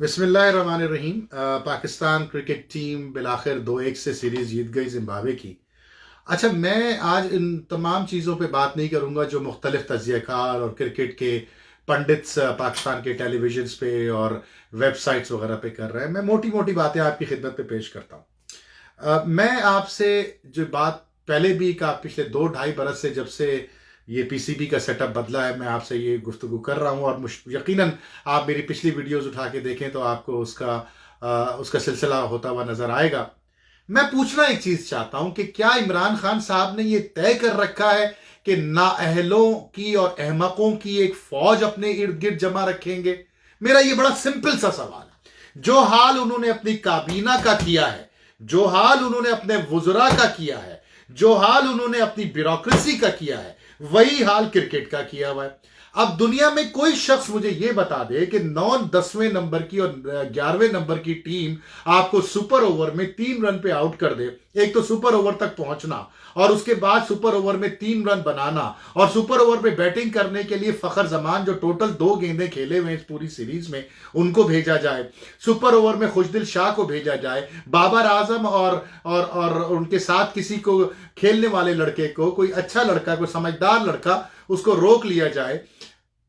बिस्मिल्लाहिर्रहमानिर्रहीम। Pakistan cricket team बिलाखिर 2-1 से series जीत गई जिम्बाब्वे की। अच्छा, मैं आज इन तमाम चीज़ों पे बात नहीं करूंगा जो मुख्तलिफ तज्ज़ियाकार और क्रिकेट के पंडित्स पाकिस्तान के टेलीविजन पे और वेबसाइट्स वगैरह पे कर रहे हैं। मैं मोटी मोटी बातें आपकी खिदमत पे पेश करता हूँ। मैं आपसे जो बात पहले भी का पिछले 2-2.5 बरस से जब से ये पीसीबी का सेटअप बदला है, मैं आपसे ये गुफ्तगू कर रहा हूँ और यकीनन आप मेरी पिछली वीडियोस उठा के देखें तो आपको उसका सिलसिला होता हुआ नजर आएगा। मैं पूछना एक चीज चाहता हूं कि क्या इमरान खान साहब ने ये तय कर रखा है कि नाअहलों की और अहमकों की एक फौज अपने इर्द गिर्द जमा रखेंगे? मेरा ये बड़ा सिंपल सा सवाल है। जो हाल उन्होंने अपनी काबीना का किया है, जो हाल उन्होंने अपने वुजरा का किया है, जो हाल उन्होंने अपनी ब्यूरोक्रेसी का किया है, वही हाल क्रिकेट का किया हुआ है। अब दुनिया में कोई शख्स मुझे यह बता दे कि 9-10वें नंबर की और 11वें नंबर की टीम आपको सुपर ओवर में 3 रन पे आउट कर दे। एक तो सुपर ओवर तक पहुंचना और उसके बाद सुपर ओवर में 3 रन बनाना और सुपर ओवर में बैटिंग करने के लिए फखर जमान जो टोटल 2 गेंदें खेले हुए इस पूरी सीरीज में, उनको भेजा जाए। सुपर ओवर में खुशदिल शाह को भेजा जाए, बाबर आजम और उनके साथ किसी को खेलने वाले लड़के को, कोई अच्छा लड़का, कोई समझदार लड़का, उसको रोक लिया जाए।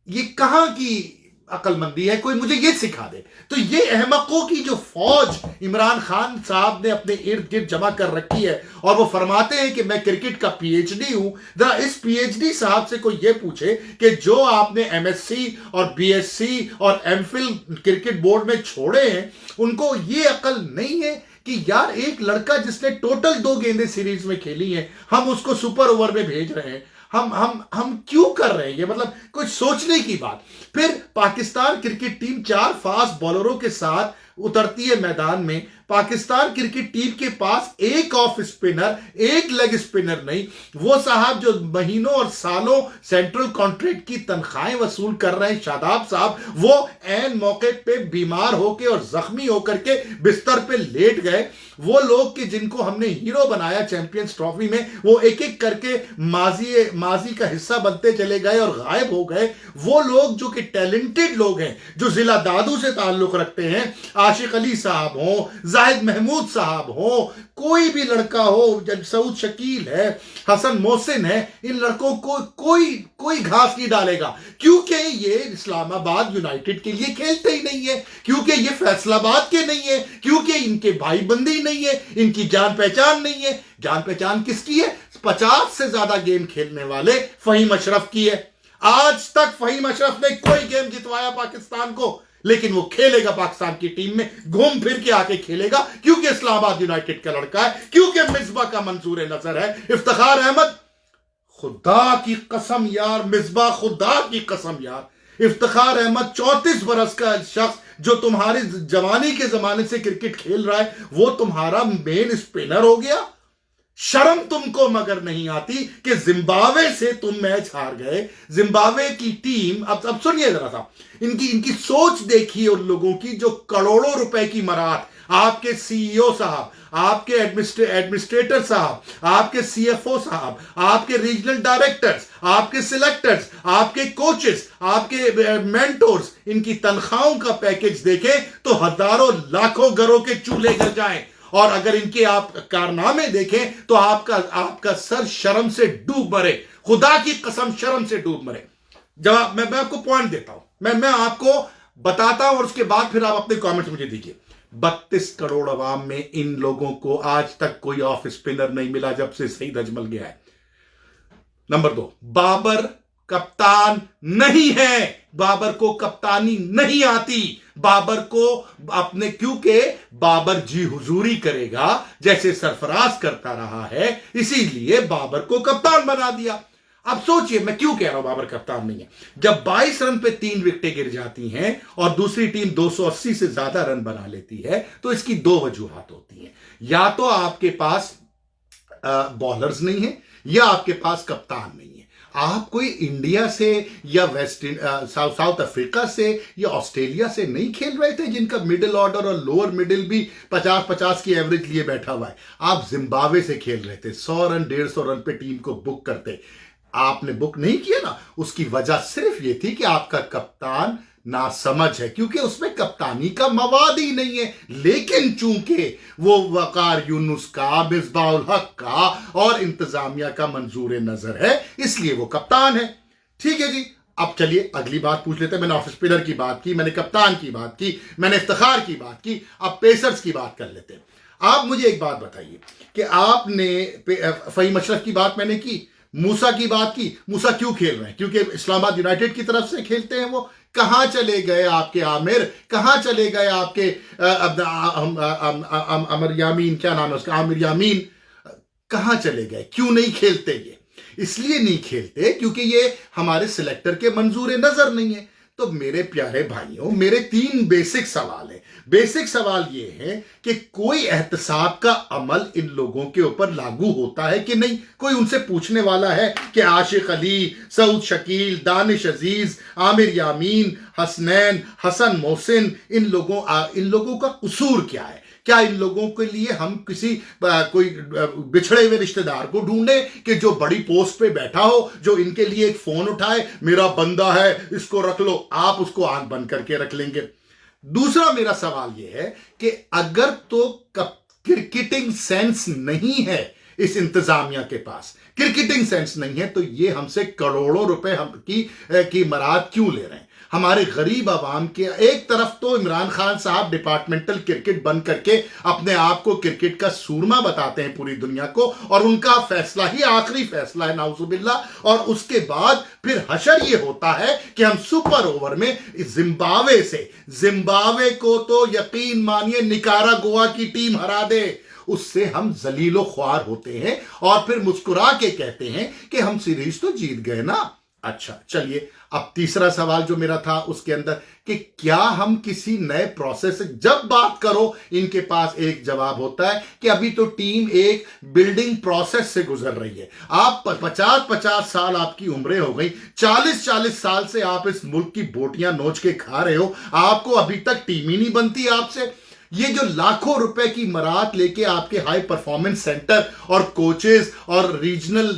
ये कहां की अकलमंदी है? कोई मुझे ये सिखा दे। तो ये अहमकों की जो फौज इमरान खान साहब ने अपने इर्द गिर्द जमा कर रखी है और वो फरमाते हैं कि मैं क्रिकेट का पीएचडी हूं। जरा इस पीएचडी साहब से कोई ये पूछे कि जो आपने एमएससी और बीएससी और एमफिल क्रिकेट बोर्ड में छोड़े हैं, उनको ये अकल नहीं है कि यार एक लड़का जिसने टोटल 2 गेंदें सीरीज में खेली हैं, हम उसको सुपर ओवर में भेज रहे हैं। हम क्यों कर रहे हैं ये? मतलब कुछ सोचने की बात। फिर पाकिस्तान क्रिकेट टीम 4 फास्ट बॉलरों के साथ उतरती है मैदान में। पाकिस्तान क्रिकेट टीम के पास एक ऑफ स्पिनर, एक लेग स्पिनर नहीं। वो साहब जो महीनों और सालों सेंट्रल कॉन्ट्रैक्ट की तनख्वाहें वसूल कर रहे हैं, शादाब साहब, वो ऐन मौके पे बीमार होके और जख्मी होकर के बिस्तर पे लेट गए। वो लोग कि जिनको हमने हीरो बनाया चैंपियंस ट्रॉफी में, वो एक एक करके माजी का हिस्सा बनते चले गए और गायब हो गए। वो लोग जो कि टैलेंटेड लोग हैं, जो जिला दादू से ताल्लुक रखते हैं, आशिक अली साहब हो, जाहिद महमूद साहब हो, कोई भी लड़का हो, जब सऊद शकील है, हसन मोहसिन है, इन लड़कों को कोई घास नहीं डालेगा, क्योंकि ये इस्लामाबाद यूनाइटेड के लिए खेलते ही नहीं है, क्योंकि ये फैसलाबाद के नहीं है, क्योंकि इनके भाई बंदी नहीं है, इनकी जान पहचान नहीं है। जान पहचान किसकी है? 50 से ज्यादा गेम खेलने वाले फहीम अशरफ की है। आज तक फहीम अशरफ ने कोई गेम जितवाया पाकिस्तान को, लेकिन वो खेलेगा पाकिस्तान की टीम में, घूम फिर के आके खेलेगा, क्योंकि इस्लामाबाद यूनाइटेड का लड़का है, क्योंकि मिसबा का मंसूर नजर है। इफ्तिखार अहमद, खुदा की कसम यार, मिसबा, खुदा की कसम यार, इफ्तिखार अहमद 34 बरस का शख्स जो तुम्हारी जवानी के जमाने से क्रिकेट खेल रहा है, वो तुम्हारा मेन स्पिनर हो गया। शर्म तुमको मगर नहीं आती कि जिम्बाब्वे से तुम मैच हार गए। जिम्बाब्वे की टीम, अब सुनिए जरा सा, इनकी सोच देखिए उन लोगों की जो करोड़ों रुपए की मराठ आपके सीईओ साहब, आपके एडमिनिस्ट्रेटर साहब, आपके सीएफओ साहब, आपके रीजनल डायरेक्टर्स, आपके सिलेक्टर्स, आपके कोचेस, आपके मेंटोर्स, इनकी तनख्वाहों का पैकेज देखें तो हजारों लाखों घरों के चूल्हे जल जाएं। और अगर इनके आप कारनामे देखें तो आपका सर शर्म से डूब मरे, खुदा की कसम शर्म से डूब मरे। जवाब मैं आपको पॉइंट देता हूं, मैं आपको बताता हूं और उसके बाद फिर आप अपने कमेंट्स मुझे दीजिए। 32 करोड़ अवाम में इन लोगों को आज तक कोई ऑफ स्पिनर नहीं मिला जब से सईद अजमल गया है। नंबर 2, बाबर कप्तान नहीं है, बाबर को कप्तानी नहीं आती। बाबर को अपने, क्योंकि बाबर जी हुजूरी करेगा जैसे सरफराज करता रहा है, इसीलिए बाबर को कप्तान बना दिया। अब सोचिए मैं क्यों कह रहा हूं बाबर कप्तान नहीं है। जब 22 रन पे 3 विकेटें गिर जाती हैं और दूसरी टीम 280 से ज्यादा रन बना लेती है, तो इसकी 2 वजूहात होती हैं। या तो आपके पास बॉलर्स नहीं है, या आपके पास कप्तान नहीं है। आप कोई इंडिया से या साउथ अफ्रीका से या ऑस्ट्रेलिया से नहीं खेल रहे थे जिनका मिडिल ऑर्डर और लोअर मिडिल भी 50-50 की एवरेज लिए बैठा हुआ है। आप जिम्बाब्वे से खेल रहे थे, 100 रन 150 रन पे टीम को बुक करते। आपने बुक नहीं किया ना, उसकी वजह सिर्फ ये थी कि आपका कप्तान नासमझ है, क्योंकि उसमें कप्तानी का मवाद ही नहीं है। लेकिन चूंकि वो वकार यूनुस का, मिसबाउल हक का और इंतजामिया का मंजूर नजर है, इसलिए वो कप्तान है। ठीक है जी, अब चलिए अगली बात पूछ लेते हैं। मैंने ऑफ स्पिनर की बात की, मैंने कप्तान की बात की, मैंने इफ्तिखार की बात की, अब पेसर्स की बात कर लेते हैं। आप मुझे एक बात बताइए कि आपने फहीम अशरफ की बात मैंने की, मूसा की बात की। मूसा क्यों खेल रहे हैं? क्योंकि इस्लामाबाद यूनाइटेड की तरफ से खेलते हैं वो। कहां चले गए आपके आमिर? कहां चले गए आपके अमर यामीन, क्या नाम है उसका, आमिर यामीन? कहां चले गए? क्यों नहीं खेलते ये? इसलिए नहीं खेलते क्योंकि ये हमारे सिलेक्टर के मंजूर नजर नहीं है। तो मेरे प्यारे भाइयों, मेरे 3 बेसिक सवाल हैं। बेसिक सवाल ये है कि कोई एहतसाब का अमल इन लोगों के ऊपर लागू होता है कि नहीं? कोई उनसे पूछने वाला है कि आशिक अली, सऊद शकील, दानिश अजीज, आमिर यामीन, हसनैन, हसन मोहसिन, इन लोगों का कसूर क्या है? क्या इन लोगों के लिए हम किसी कोई बिछड़े हुए रिश्तेदार को ढूंढे कि जो बड़ी पोस्ट पे बैठा हो, जो इनके लिए एक फोन उठाए, मेरा बंदा है इसको रख लो? आप उसको आंख बंद करके रख लेंगे। दूसरा मेरा सवाल यह है कि अगर तो क्रिकेटिंग सेंस नहीं है इस इंतजामिया के पास, क्रिकेटिंग सेंस नहीं है, तो ये हमसे करोड़ों रुपए की मराद क्यों ले रहे हैं? हमारे गरीब आवाम के एक तरफ तो इमरान खान साहब डिपार्टमेंटल क्रिकेट बन करके अपने आप को क्रिकेट का सूरमा बताते हैं पूरी दुनिया को, और उनका फैसला ही आखिरी फैसला है नाउजुबिल्लाह। और उसके बाद फिर हशर ये होता है कि हम सुपर ओवर में जिम्बाब्वे को तो यकीन मानिए निकारागुआ की टीम हरा दे, उससे हम जलीलो ख्वार होते हैं और फिर मुस्कुरा के कहते हैं कि हम सीरीज तो जीत गए ना। अच्छा चलिए, अब तीसरा सवाल जो मेरा था उसके अंदर कि क्या हम किसी नए प्रोसेस, जब बात करो इनके पास एक जवाब होता है कि अभी तो टीम एक बिल्डिंग प्रोसेस से गुजर रही है। आप 50-50 साल आपकी उम्रें हो गई, 40-40 साल से आप इस मुल्क की बोटियां नोच के खा रहे हो, आपको अभी तक टीम ही नहीं बनती आपसे। ये जो लाखों रुपए की मरात लेके आपके हाई परफॉर्मेंस सेंटर और कोचेस और रीजनल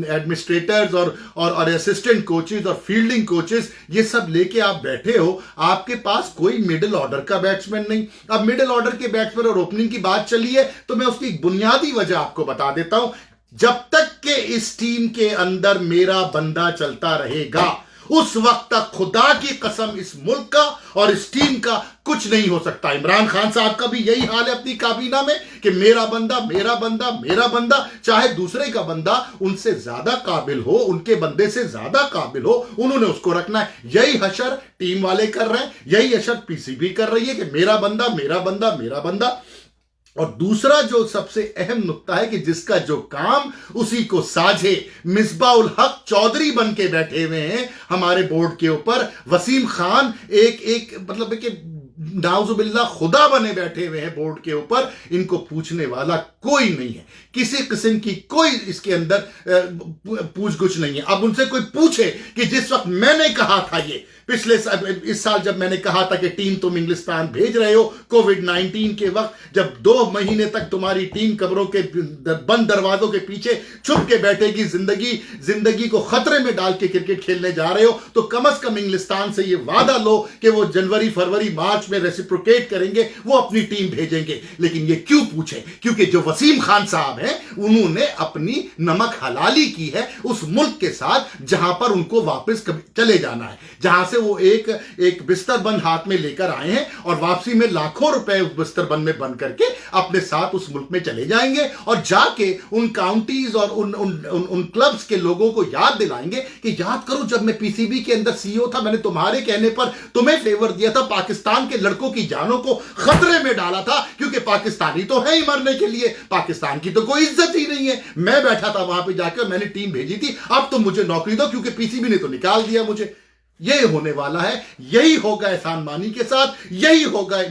एडमिनिस्ट्रेटर्स और असिस्टेंट कोचेस और फील्डिंग कोचेस, ये सब लेके आप बैठे हो, आपके पास कोई मिडिल ऑर्डर का बैट्समैन नहीं। अब मिडिल ऑर्डर के बैट्समैन और ओपनिंग की बात चली है तो मैं उसकी बुनियादी वजह आपको बता देता हूं। जब तक के इस टीम के अंदर मेरा बंदा चलता रहेगा, उस वक्त तक खुदा की कसम इस मुल्क का और इस टीम का कुछ नहीं हो सकता। इमरान खान साहब का भी यही हाल है अपनी काबीना में कि मेरा बंदा, मेरा बंदा, मेरा बंदा, चाहे दूसरे का बंदा उनसे ज्यादा काबिल हो, उनके बंदे से ज्यादा काबिल हो, उन्होंने उसको रखना है। यही हशर टीम वाले कर रहे हैं, यही हशर पीसीबी कर रही है कि मेरा बंदा, मेरा बंदा, मेरा बंदा। और दूसरा जो सबसे अहम नुक्ता है कि जिसका जो काम उसी को साझे, मिसबाउल हक चौधरी बन के बैठे हुए हैं हमारे बोर्ड के ऊपर। वसीम खान एक मतलब कि नाउजुबिल्लाह खुदा बने बैठे हुए हैं बोर्ड के ऊपर। इनको पूछने वाला कोई नहीं है, किसी किस्म की कोई इसके अंदर पूछ गुछ नहीं है। अब उनसे कोई पूछे कि जिस वक्त मैंने कहा था, ये पिछले इस साल जब मैंने कहा था कि टीम तुम इंग्लिस्तान भेज रहे हो कोविड-19 के वक्त, जब 2 महीने तक तुम्हारी टीम कब्रों के बंद दरवाजों के पीछे छुप के बैठेगी, जिंदगी को खतरे में डाल के क्रिकेट खेलने जा रहे हो, तो कम से कम इंग्लिस्तान से ये वादा लो कि वो जनवरी फरवरी मार्च में रेसिप्रोकेट करेंगे, वो अपनी टीम भेजेंगे। लेकिन ये क्यों पूछे? क्योंकि जो वसीम खान साहब हैं उन्होंने अपनी नमक हलाली की है उस मुल्क के साथ जहां पर उनको वापस चले जाना है, जहां से वो एक बिस्तर बंद हाथ में लेकर आए हैं और वापसी में लाखों रुपए बिस्तर बंद में बंद करके अपने साथ उस मुल्क में चले जाएंगे और जाके उन काउंटीज और उन क्लब्स के लोगों को याद दिलाएंगे कि याद करो जब मैं पीसीबी के अंदर सीईओ था, मैंने तुम्हारे कहने पर तुम्हें फेवर दिया था, पाकिस्तान के लड़कों की जानों को खतरे में डाला था, क्योंकि पाकिस्तानी तो है ही मरने के लिए, पाकिस्तान की तो कोई इज्जत ही नहीं है। मैं बैठा था वहां पे जाकर, मैंने टीम भेजी थी, अब तो मुझे नौकरी दो क्योंकि पीसीबी ने तो निकाल दिया मुझे। यही होने वाला है, यही होगा एहसान मानी के साथ, यही होगा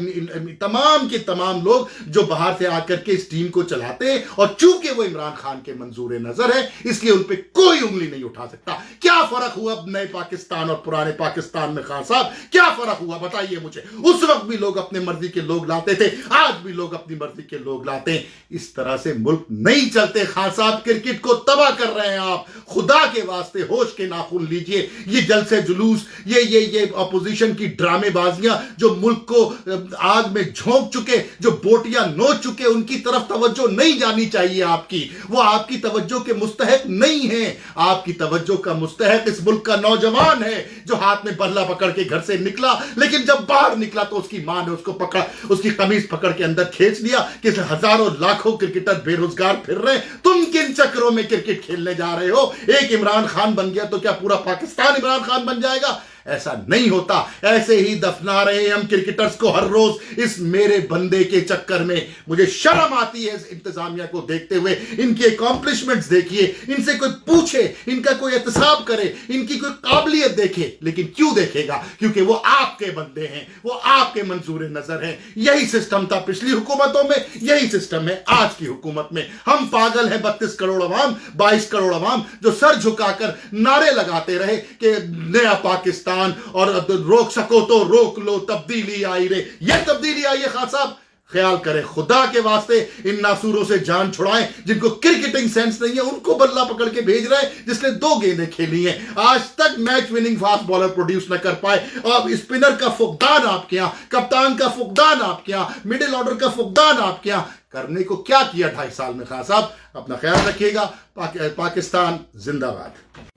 तमाम के तमाम लोग जो बाहर से आकर के इस टीम को चलाते हैं। और चूंकि वो इमरान खान के मंजूर नजर है, इसलिए उन पर कोई उंगली नहीं उठा सकता। क्या फर्क हुआ नए पाकिस्तान और पुराने पाकिस्तान में? खान साहब क्या फर्क हुआ बताइए मुझे। उस वक्त भी लोग अपने मर्जी के लोग लाते थे, आज भी लोग अपनी मर्जी के लोग लाते हैं। इस तरह से मुल्क नहीं चलते खान साहब, क्रिकेट को तबाह कर रहे हैं आप। खुदा के वास्ते होश के नाखून लीजिए। ये जलसे जुलूस, न्यूज, ये अपोजिशन की ड्रामेबाजियां जो मुल्क को आग में झोंक चुके, जो बोटियां नोच चुके, उनकी तरफ तवज्जो नहीं जानी चाहिए आपकी। वो आपकी तवज्जो के मुस्तहक नहीं है। आपकी तवज्जो का मुस्तहक इस मुल्क का नौजवान है जो हाथ में बल्ला पकड़ के घर से निकला, लेकिन जब बाहर निकला तो उसकी मां ने उसको पकड़ा, उसकी कमीज पकड़ के अंदर खींच लिया कि हजारों लाखों क्रिकेटर बेरोजगार फिर रहे, तुम किन चक्रों में क्रिकेट खेलने जा रहे हो? एक इमरान खान बन गया तो क्या पूरा पाकिस्तान इमरान खान बन जाएगा? ऐसा नहीं होता। ऐसे ही दफना रहे हैं हम क्रिकेटर्स को हर रोज इस मेरे बंदे के चक्कर में। मुझे शर्म आती है इस इंतजामिया को देखते हुए। इनकी अकॉम्प्लिशमेंट्स देखिए, इनसे कोई पूछे, इनका कोई एहतसाब करे, इनकी कोई काबिलियत देखे, लेकिन क्यों देखेगा? क्योंकि वो आपके बंदे हैं, वो आपके मंजूर नजर हैं। यही सिस्टम था पिछली हुकूमतों में, यही सिस्टम है आज की हुकूमत में। हम पागल हैं 32 करोड़ अवाम, 22 करोड़ अवाम जो सर झुकाकर नारे लगाते रहे कि नया पाकिस्तान और रोक सको तो रोक लो, तब्दीली आई रे। ये तब्दीली आई है खान साहब, ख्याल करें खुदा के वास्ते। इन नासूरों से जान छुड़ाएं जिनको क्रिकेटिंग सेंस नहीं है, उनको बल्ला पकड़ के भेज रहे हैं जिसने 2 गेंदें खेली हैं। आज तक match winning fast bowler produce न कर पाए। अब स्पिनर का फुकदान आपके यहां, कप्तान का फुकदान आपके यहां, मिडिल ऑर्डर का फुकदान आपके यहां। करने को क्या किया 2.5 साल में खान साहब? अपना ख्याल रखिएगा। पाकिस्तान जिंदाबाद।